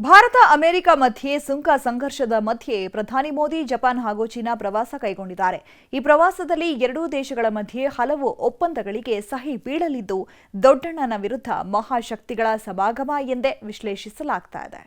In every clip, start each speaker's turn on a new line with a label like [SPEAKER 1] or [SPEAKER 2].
[SPEAKER 1] Bharat America ಮಧ್ಯೆ ಸುಂಕ ಸಂಘರ್ಷದ ಮಧ್ಯೆ ಪ್ರಧಾನಿ ಮೋದಿ ಜಪಾನ್ ಹಾಗೂ ಚೀನಾ ಪ್ರವಾಸ ಕೈಗೊಂಡಿದ್ದಾರೆ. ಈ ಪ್ರವಾಸದಲ್ಲಿ ಎರಡೂ ದೇಶಗಳ ಮಧ್ಯೆ ಹಲವು ಒಪ್ಪಂದಗಳಿಗೆ ಸಹಿ ಬೀಳಲಿದ್ದು, ದೊಡ್ಡಣ್ಣನ ವಿರುದ್ಧ ಮಹಾಶಕ್ತಿಗಳ ಸಮಾಗಮ ಎಂದೇ ವಿಶ್ಲೇಷಿಸಲಾಗುತ್ತಿದೆ.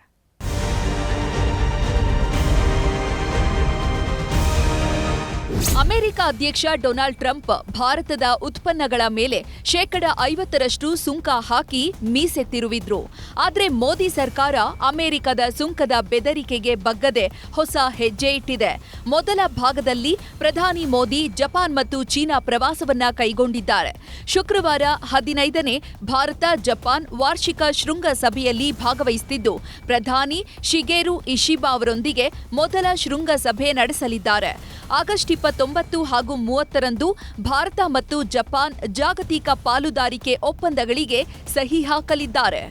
[SPEAKER 2] ಅಮೆರಿಕ ಅಧ್ಯಕ್ಷ ಡೊನಾಲ್ಡ್ ಟ್ರಂಪ್ ಭಾರತದ ಉತ್ಪನ್ನಗಳ ಮೇಲೆ 50% ಸುಂಕ ಹಾಕಿ ಮೀಸೆತ್ತಿರುವಿದ್ರು. ಆದರೆ ಮೋದಿ ಸರ್ಕಾರ ಅಮೆರಿಕದ ಸುಂಕದ ಬೆದರಿಕೆಗೆ ಬಗ್ಗದೆ ಹೊಸ ಹೆಜ್ಜೆ ಇಟ್ಟಿದೆ. ಮೊದಲ ಭಾಗದಲ್ಲಿ ಪ್ರಧಾನಿ ಮೋದಿ ಜಪಾನ್ ಮತ್ತು ಚೀನಾ ಪ್ರವಾಸವನ್ನ ಕೈಗೊಂಡಿದ್ದಾರೆ. ಶುಕ್ರವಾರ 15ನೇ ಭಾರತ ಜಪಾನ್ ವಾರ್ಷಿಕ ಶೃಂಗಸಭೆಯಲ್ಲಿ ಭಾಗವಹಿಸುತ್ತಿದ್ದು, ಪ್ರಧಾನಿ ಶಿಗೆರು ಇಶಿಬಾ ಅವರೊಂದಿಗೆ ಮೊದಲ ಶೃಂಗಸಭೆ ನಡೆಸಲಿದ್ದಾರೆ. ಆಗಸ್ಟ್ 29 ಹಾಗೂ 30ರಂದು ಭಾರತ ಮತ್ತು ಜಪಾನ್ ಜಾಗತಿಕ ಪಾಲುದಾರಿಕೆ ಒಪ್ಪಂದಗಳಿಗೆ ಸಹಿ ಹಾಕಲಿದ್ದಾರೆ.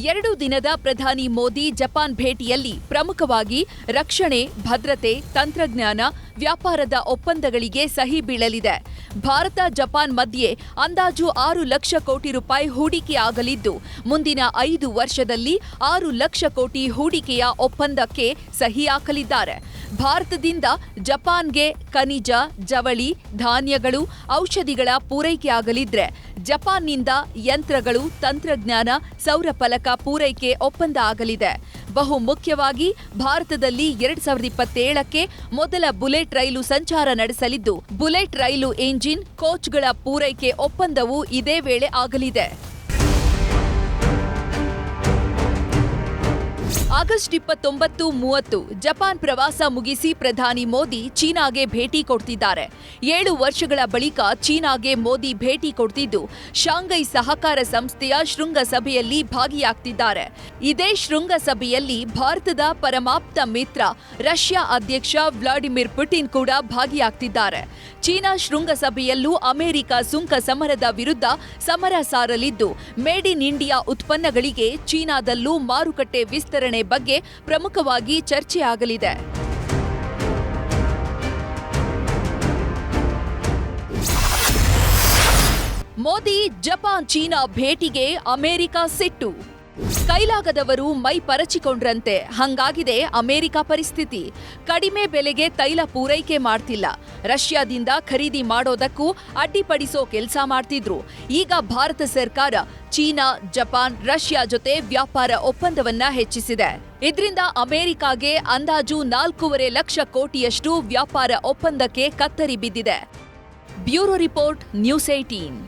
[SPEAKER 2] 2 ದಿನದ ಪ್ರಧಾನಿ ಮೋದಿ ಜಪಾನ್ ಭೇಟಿಯಲ್ಲಿ ಪ್ರಮುಖವಾಗಿ ರಕ್ಷಣೆ, ಭದ್ರತೆ, ತಂತ್ರಜ್ಞಾನ, ವ್ಯಾಪಾರದ ಒಪ್ಪಂದಗಳಿಗೆ ಸಹಿ ಬೀಳಲಿದೆ. ಭಾರತ ಜಪಾನ್ ಮಧ್ಯೆ ಅಂದಾಜು 6 ಲಕ್ಷ ಕೋಟಿ ರೂಪಾಯಿ ಹೂಡಿಕೆಯಾಗಲಿದ್ದು, ಮುಂದಿನ 5 ವರ್ಷದಲ್ಲಿ 6 ಲಕ್ಷ ಕೋಟಿ ಹೂಡಿಕೆಯ ಒಪ್ಪಂದಕ್ಕೆ ಸಹಿ ಹಾಕಲಿದ್ದಾರೆ. ಭಾರತದಿಂದ ಜಪಾನ್ಗೆ ಖನಿಜ, ಜವಳಿ, ಧಾನ್ಯಗಳು, ಔಷಧಿಗಳ ಪೂರೈಕೆಯಾಗಲಿದ್ರೆ, ಜಪಾನ್ನಿಂದ ಯಂತ್ರಗಳು, ತಂತ್ರಜ್ಞಾನ, ಸೌರ ಫಲಕ ಪೂರೈಕೆ ಒಪ್ಪಂದ ಆಗಲಿದೆ. ಬಹು ಮುಖ್ಯವಾಗಿ ಭಾರತದಲ್ಲಿ 2027ಕ್ಕೆ ಮೊದಲ ಬುಲೆಟ್ ರೈಲು ಸಂಚಾರ ನಡೆಸಲಿದ್ದು, ಬುಲೆಟ್ ರೈಲು ಎಂಜಿನ್, ಕೋಚ್ಗಳ ಪೂರೈಕೆ ಒಪ್ಪಂದವೂ ಇದೇ ವೇಳೆ ಆಗಲಿದೆ. ಆಗಸ್ಟ್ 29-30 ಜಪಾನ್ ಪ್ರವಾಸ ಮುಗಿಸಿ ಪ್ರಧಾನಿ ಮೋದಿ ಚೀನಾಗೆ ಭೇಟಿ ಕೊಡ್ತಿದ್ದಾರೆ. 7 ವರ್ಷಗಳ ಬಳಿಕ ಚೀನಾಗೆ ಮೋದಿ ಭೇಟಿ ಕೊಡ್ತಿದ್ದು, ಶಾಂಘೈ ಸಹಕಾರ ಸಂಸ್ಥೆಯ ಶೃಂಗಸಭೆಯಲ್ಲಿ ಭಾಗಿಯಾಗ್ತಿದ್ದಾರೆ. ಇದೇ ಶೃಂಗಸಭೆಯಲ್ಲಿ ಭಾರತದ ಪರಮಾಪ್ತ ಮಿತ್ರ ರಷ್ಯಾ ಅಧ್ಯಕ್ಷ ವ್ಲಾಡಿಮಿರ್ ಪುಟಿನ್ ಕೂಡ ಭಾಗಿಯಾಗ್ತಿದ್ದಾರೆ. ಚೀನಾ ಶೃಂಗಸಭೆಯಲ್ಲೂ ಅಮೆರಿಕ ಸುಂಕ ಸಮರದ ವಿರುದ್ಧ ಸಮರ ಸಾರಲಿದ್ದು, ಮೇಡ್ ಇನ್ ಇಂಡಿಯಾ ಉತ್ಪನ್ನಗಳಿಗೆ ಚೀನಾದಲ್ಲೂ ಮಾರುಕಟ್ಟೆ ವಿಸ್ತರಣೆ ಬಗ್ಗೆ ಪ್ರಮುಖವಾಗಿ ಚರ್ಚೆಯಾಗಲಿದೆ. ಮೋದಿ ಜಪಾನ್ ಚೀನಾ ಭೇಟಿಗೆ ಅಮೆರಿಕ ಸಿಟ್ಟು. ಕೈಲಾಗದವರು ಮೈ ಪರಚಿಕೊಂಡ್ರಂತೆ ಹಂಗಾಗಿದೆ ಅಮೆರಿಕ ಪರಿಸ್ಥಿತಿ. ಕಡಿಮೆ ಬೆಲೆಗೆ ತೈಲ ಪೂರೈಕೆ ಮಾಡ್ತಿಲ್ಲ, ರಷ್ಯಾದಿಂದ ಖರೀದಿ ಮಾಡೋದಕ್ಕೂ ಅಡ್ಡಿಪಡಿಸೋ ಕೆಲಸ ಮಾಡ್ತಿದ್ರು. ಈಗ ಭಾರತ ಸರ್ಕಾರ ಚೀನಾ, ಜಪಾನ್, ರಷ್ಯಾ ಜೊತೆ ವ್ಯಾಪಾರ ಒಪ್ಪಂದವನ್ನ ಹೆಚ್ಚಿಸಿದೆ. ಇದರಿಂದ ಅಮೆರಿಕಾಗೆ ಅಂದಾಜು 4.5 ಲಕ್ಷ ಕೋಟಿಯಷ್ಟು ವ್ಯಾಪಾರ ಒಪ್ಪಂದಕ್ಕೆ ಕತ್ತರಿ ಬಿದ್ದಿದೆ. Bureau report, news 18.